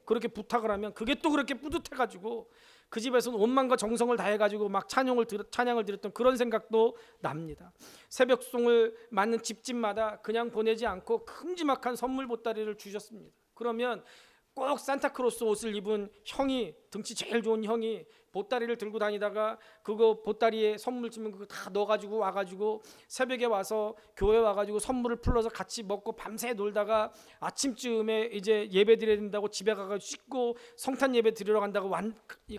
Speaker 1: 그렇게 부탁을 하면 그게 또 그렇게 뿌듯해가지고 그 집에서는 온만과 정성을 다해가지고 막 찬양을 드렸던 그런 생각도 납니다. 새벽송을 맞는 집집마다 그냥 보내지 않고 큼지막한 선물 보따리를 주셨습니다. 그러면 꼭 산타크로스 옷을 입은 형이, 등치 제일 좋은 형이 보따리를 들고 다니다가 그거 보따리에 선물 주면 그거 다 넣어가지고 와가지고 새벽에 와서 교회 와가지고 선물을 풀러서 같이 먹고 밤새 놀다가 아침쯤에 이제 예배 드려야 된다고 집에 가서 씻고 성탄 예배 드리러 간다고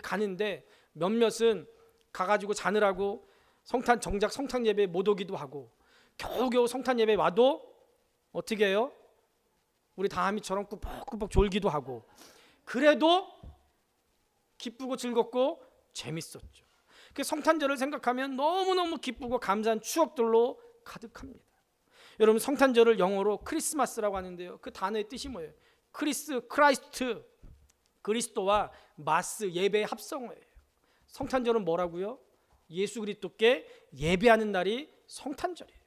Speaker 1: 가는데 몇몇은 가가지고 자느라고 정작 성탄 예배 못 오기도 하고 겨우겨우 성탄 예배 와도 어떻게 해요? 우리 다하미처럼 꾸벅꾸벅 졸기도 하고, 그래도 기쁘고 즐겁고 재밌었죠. 그 성탄절을 생각하면 너무너무 기쁘고 감사한 추억들로 가득합니다. 여러분, 성탄절을 영어로 크리스마스라고 하는데요, 그 단어의 뜻이 뭐예요? 크라이스트, 그리스도와 마스, 예배의 합성어예요. 성탄절은 뭐라고요? 예수 그리스도께 예배하는 날이 성탄절이에요.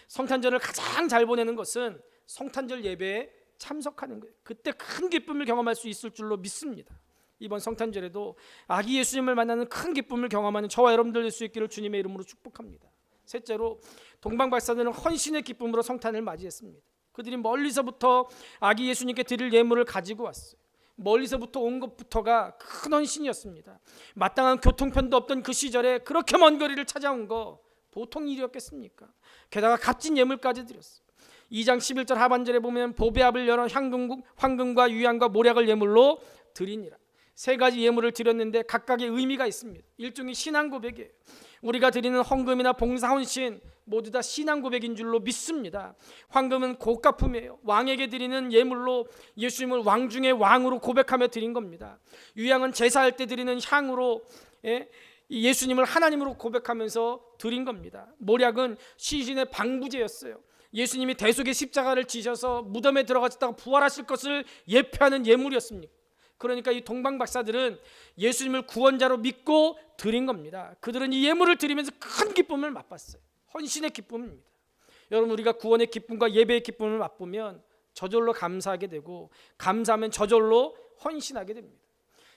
Speaker 1: 성탄절을 가장 잘 보내는 것은 성탄절 예배에 참석하는 거예요. 그때 큰 기쁨을 경험할 수 있을 줄로 믿습니다. 이번 성탄절에도 아기 예수님을 만나는 큰 기쁨을 경험하는 저와 여러분들 될 수 있기를 주님의 이름으로 축복합니다. 셋째로, 동방박사들은 헌신의 기쁨으로 성탄을 맞이했습니다. 그들이 멀리서부터 아기 예수님께 드릴 예물을 가지고 왔어요. 멀리서부터 온 것부터가 큰 헌신이었습니다. 마땅한 교통편도 없던 그 시절에 그렇게 먼 거리를 찾아온 거 보통 일이었겠습니까? 게다가 값진 예물까지 드렸어요. 2장 11절 하반절에 보면 보배압을 열어 황금과 유향과 모략을 예물로 드리니라. 세 가지 예물을 드렸는데 각각의 의미가 있습니다. 일종의 신앙 고백이에요. 우리가 드리는 헌금이나 봉사 헌신 모두 다 신앙 고백인 줄로 믿습니다. 헌금은 고가품이에요. 왕에게 드리는 예물로 예수님을 왕 중에 왕으로 고백하며 드린 겁니다. 유향은 제사할 때 드리는 향으로 예수님을 하나님으로 고백하면서 드린 겁니다. 몰약은 시신의 방부제였어요. 예수님이 대속의 십자가를 지셔서 무덤에 들어가셨다가 부활하실 것을 예표하는 예물이었습니다. 그러니까 이 동방 박사들은 예수님을 구원자로 믿고 드린 겁니다. 그들은 이 예물을 드리면서 큰 기쁨을 맛봤어요. 헌신의 기쁨입니다. 여러분, 우리가 구원의 기쁨과 예배의 기쁨을 맛보면 저절로 감사하게 되고, 감사하면 저절로 헌신하게 됩니다.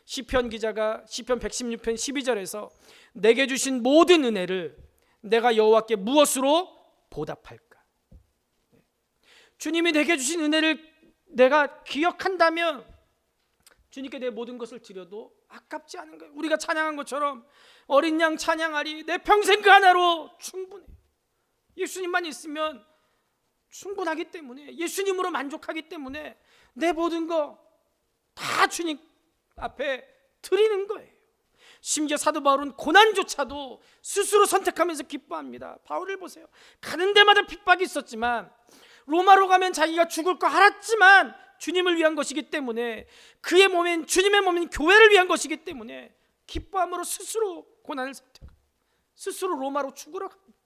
Speaker 1: 시편 기자가 시편 116편 12절에서 내게 주신 모든 은혜를 내가 여호와께 무엇으로 보답할까? 주님이 내게 주신 은혜를 내가 기억한다면 주님께 내 모든 것을 드려도 아깝지 않은 거예요. 우리가 찬양한 것처럼 어린 양 찬양하리 내 평생 그 하나로 충분해. 예수님만 있으면 충분하기 때문에, 예수님으로 만족하기 때문에 내 모든 거 다 주님 앞에 드리는 거예요. 심지어 사도 바울은 고난조차도 스스로 선택하면서 기뻐합니다. 바울을 보세요. 가는 데마다 핍박이 있었지만, 로마로 가면 자기가 죽을 거 알았지만 주님을 위한 것이기 때문에, 그의 몸인 주님의 몸인 교회를 위한 것이기 때문에 기뻐함으로 스스로 고난을 선택하고 스스로 로마로 죽으러 갑니다.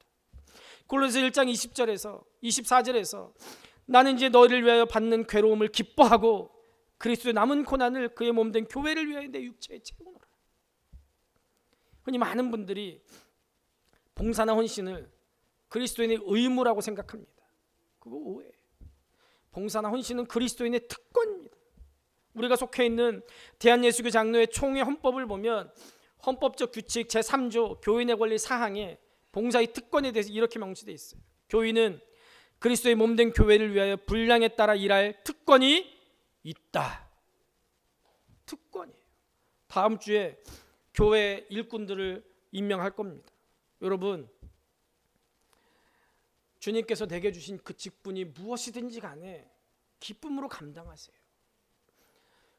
Speaker 1: 골로새 1장 20절에서 24절에서 나는 이제 너희를 위하여 받는 괴로움을 기뻐하고 그리스도의 남은 고난을 그의 몸된 교회를 위하여 내 육체에 채우노라. 흔히 많은 분들이 봉사나 헌신을 그리스도인의 의무라고 생각합니다. 그거 오해예요. 봉사나 헌신은 그리스도인의 특권입니다. 우리가 속해 있는 대한예수교 장로회 총회 헌법을 보면 헌법적 규칙 제3조 교인의 권리 사항에 봉사의 특권에 대해서 이렇게 명시되어 있어요. 교인은 그리스도의 몸된 교회를 위하여 분량에 따라 일할 특권이 있다. 특권이에요. 다음 주에 교회 일꾼들을 임명할 겁니다. 여러분, 주님께서 내게 주신 그 직분이 무엇이든지 간에 기쁨으로 감당하세요.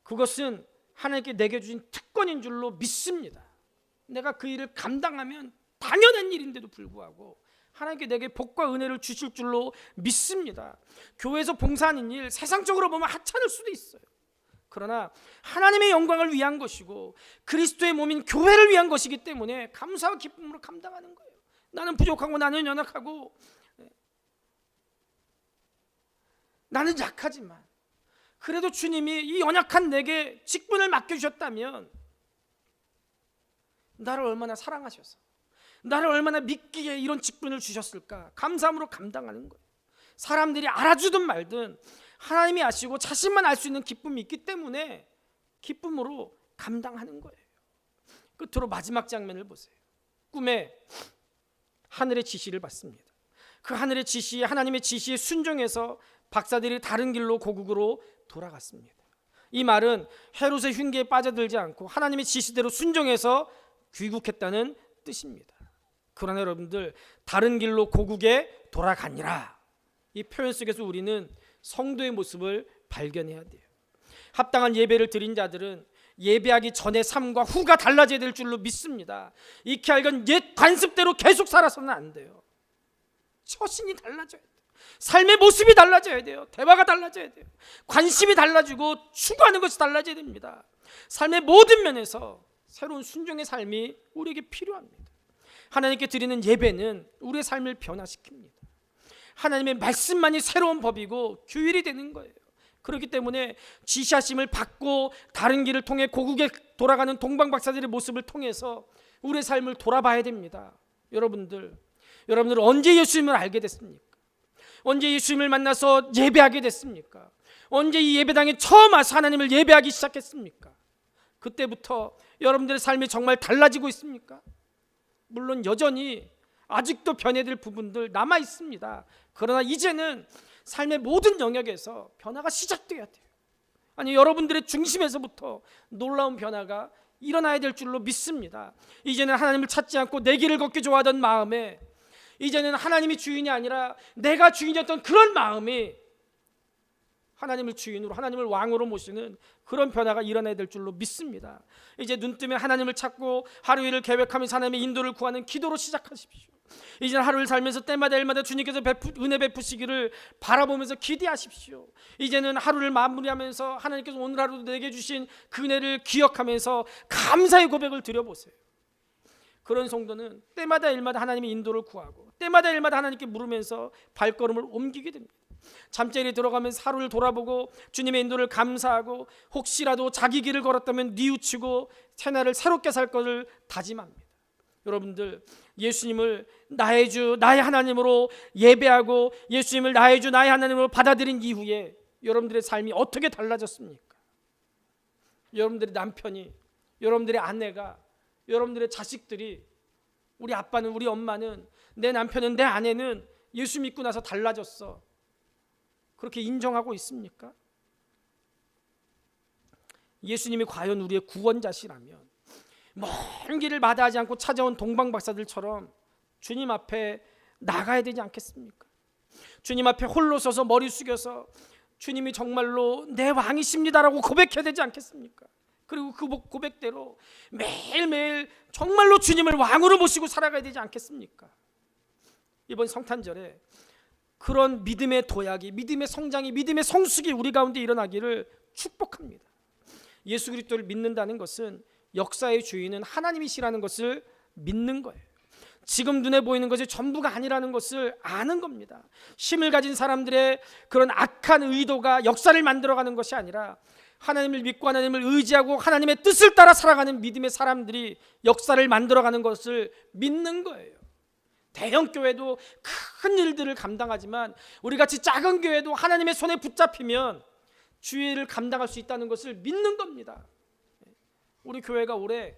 Speaker 1: 그것은 하나님께 내게 주신 특권인 줄로 믿습니다. 내가 그 일을 감당하면 당연한 일인데도 불구하고 하나님께 내게 복과 은혜를 주실 줄로 믿습니다. 교회에서 봉사하는 일 세상적으로 보면 하찮을 수도 있어요. 그러나 하나님의 영광을 위한 것이고 그리스도의 몸인 교회를 위한 것이기 때문에 감사와 기쁨으로 감당하는 거예요. 나는 부족하고 나는 연약하고 나는 약하지만 그래도 주님이 이 연약한 내게 직분을 맡겨주셨다면 나를 얼마나 사랑하셔서 나를 얼마나 믿기에 이런 직분을 주셨을까, 감사함으로 감당하는 거예요. 사람들이 알아주든 말든 하나님이 아시고 자신만 알 수 있는 기쁨이 있기 때문에 기쁨으로 감당하는 거예요. 끝으로 마지막 장면을 보세요. 꿈에 하늘의 지시를 받습니다. 그 하늘의 지시, 하나님의 지시에 순종해서 박사들이 다른 길로 고국으로 돌아갔습니다. 이 말은 헤롯의 흉계에 빠져들지 않고 하나님의 지시대로 순종해서 귀국했다는 뜻입니다. 그러나 여러분들, 다른 길로 고국에 돌아가니라, 이 표현 속에서 우리는 성도의 모습을 발견해야 돼요. 합당한 예배를 드린 자들은 예배하기 전의 삶과 후가 달라져야 될 줄로 믿습니다. 익히 알건 옛 관습대로 계속 살아서는 안 돼요. 처신이 달라져야 돼요. 삶의 모습이 달라져야 돼요. 대화가 달라져야 돼요. 관심이 달라지고 추구하는 것이 달라져야 됩니다. 삶의 모든 면에서 새로운 순종의 삶이 우리에게 필요합니다. 하나님께 드리는 예배는 우리의 삶을 변화시킵니다. 하나님의 말씀만이 새로운 법이고 규율이 되는 거예요. 그렇기 때문에 지시하심을 받고 다른 길을 통해 고국에 돌아가는 동방 박사들의 모습을 통해서 우리의 삶을 돌아봐야 됩니다. 여러분들 언제 예수님을 알게 됐습니까? 언제 예수님을 만나서 예배하게 됐습니까? 언제 이 예배당에 처음 와서 하나님을 예배하기 시작했습니까? 그때부터 여러분들의 삶이 정말 달라지고 있습니까? 물론 여전히 아직도 변해야 부분들 남아 있습니다. 그러나 이제는 삶의 모든 영역에서 변화가 시작돼야 돼요. 아니, 여러분들의 중심에서부터 놀라운 변화가 일어나야 될 줄로 믿습니다. 이제는 하나님을 찾지 않고 내 길을 걷기 좋아하던 마음에 이제는 하나님이 주인이 아니라 내가 주인이었던 그런 마음이 하나님을 주인으로, 하나님을 왕으로 모시는 그런 변화가 일어나야 될 줄로 믿습니다. 이제 눈 뜨면 하나님을 찾고 하루 일을 계획하면서 하나님의 인도를 구하는 기도로 시작하십시오. 이제 하루를 살면서 때마다 일마다 주님께서 은혜 베푸시기를 바라보면서 기대하십시오. 이제는 하루를 마무리하면서 하나님께서 오늘 하루도 내게 주신 그 은혜를 기억하면서 감사의 고백을 드려보세요. 그런 성도는 때마다 일마다 하나님의 인도를 구하고 때마다 일마다 하나님께 물으면서 발걸음을 옮기게 됩니다. 잠자리에 들어가면서 하루를 돌아보고 주님의 인도를 감사하고 혹시라도 자기 길을 걸었다면 뉘우치고 새날을 새롭게 살 것을 다짐합니다. 여러분들, 예수님을 나의 주 나의 하나님으로 예배하고 예수님을 나의 주 나의 하나님으로 받아들인 이후에 여러분들의 삶이 어떻게 달라졌습니까? 여러분들의 남편이, 여러분들의 아내가, 여러분들의 자식들이, 우리 아빠는, 우리 엄마는, 내 남편은, 내 아내는 예수 믿고 나서 달라졌어, 그렇게 인정하고 있습니까? 예수님이 과연 우리의 구원자시라면 먼 길을 마다하지 않고 찾아온 동방박사들처럼 주님 앞에 나가야 되지 않겠습니까? 주님 앞에 홀로 서서 머리 숙여서 주님이 정말로 내 왕이십니다라고 고백해야 되지 않겠습니까? 그리고 그 고백대로 매일매일 정말로 주님을 왕으로 모시고 살아가야 되지 않겠습니까? 이번 성탄절에 그런 믿음의 도약이, 믿음의 성장이, 믿음의 성숙이 우리 가운데 일어나기를 축복합니다. 예수 그리스도를 믿는다는 것은 역사의 주인은 하나님이시라는 것을 믿는 거예요. 지금 눈에 보이는 것이 전부가 아니라는 것을 아는 겁니다. 힘을 가진 사람들의 그런 악한 의도가 역사를 만들어가는 것이 아니라 하나님을 믿고 하나님을 의지하고 하나님의 뜻을 따라 살아가는 믿음의 사람들이 역사를 만들어가는 것을 믿는 거예요. 대형 교회도 큰 일들을 감당하지만 우리같이 작은 교회도 하나님의 손에 붙잡히면 주의 일을 감당할 수 있다는 것을 믿는 겁니다. 우리 교회가 올해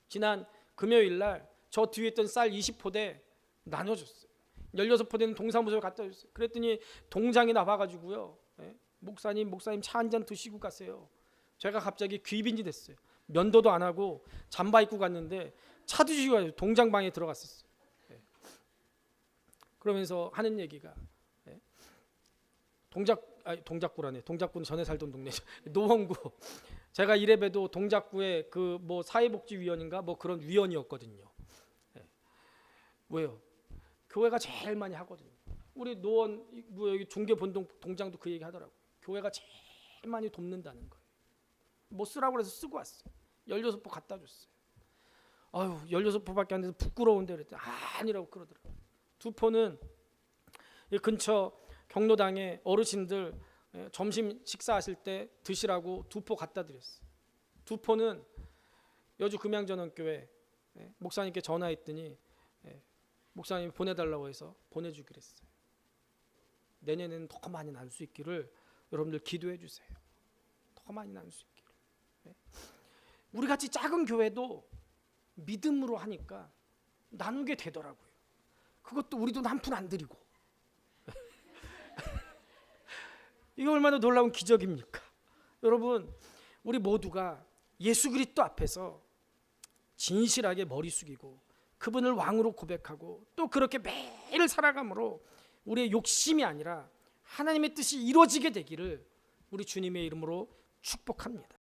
Speaker 1: 지난 금요일 날 저 뒤에 있던 쌀 20포대 나눠줬어요. 16포대는 동사무소에 갖다 줬어요. 그랬더니 동장이 나와가지고요, 목사님 차 한 잔 드시고 가세요. 제가 갑자기 귀빈이 됐어요. 면도도 안 하고 잠바 입고 갔는데 차 드시고 가요. 동장방에 들어갔었어요. 그러면서 하는 얘기가, 동작구라네. 동작구는 전에 살던 동네죠. 노원구. 제가 이래봬도 동작구에 그 뭐 사회복지위원인가 뭐 그런 위원이었거든요. 왜요? 교회가 제일 많이 하거든요. 우리 노원 뭐 여기 중계본동 동장도 그 얘기 하더라고. 교회가 제일 많이 돕는다는 거예요. 뭐 쓰라고 해서 쓰고 왔어요. 16포 갖다 줬어요. 아유, 16포밖에 안 돼서 부끄러운데 그랬더니 아니라고 그러더라고요. 2포는 이 근처 경로당에 어르신들 점심 식사하실 때 드시라고 2포 갖다 드렸어요. 2포는 여주 금양전원교회 목사님께 전화했더니 목사님이 보내달라고 해서 보내주기로 했어요. 내년에는 더 많이 나눌 수 있기를 여러분들 기도해 주세요. 더 많이 나눌 수 있기를. 우리 같이 작은 교회도 믿음으로 하니까 나누게 되더라고요. 그것도 우리 돈 한 푼 안 드리고. 이게 얼마나 놀라운 기적입니까? 여러분, 우리 모두가 예수 그리스도 앞에서 진실하게 머리 숙이고 그분을 왕으로 고백하고 또 그렇게 매일 살아감으로 우리의 욕심이 아니라 하나님의 뜻이 이루어지게 되기를 우리 주님의 이름으로 축복합니다.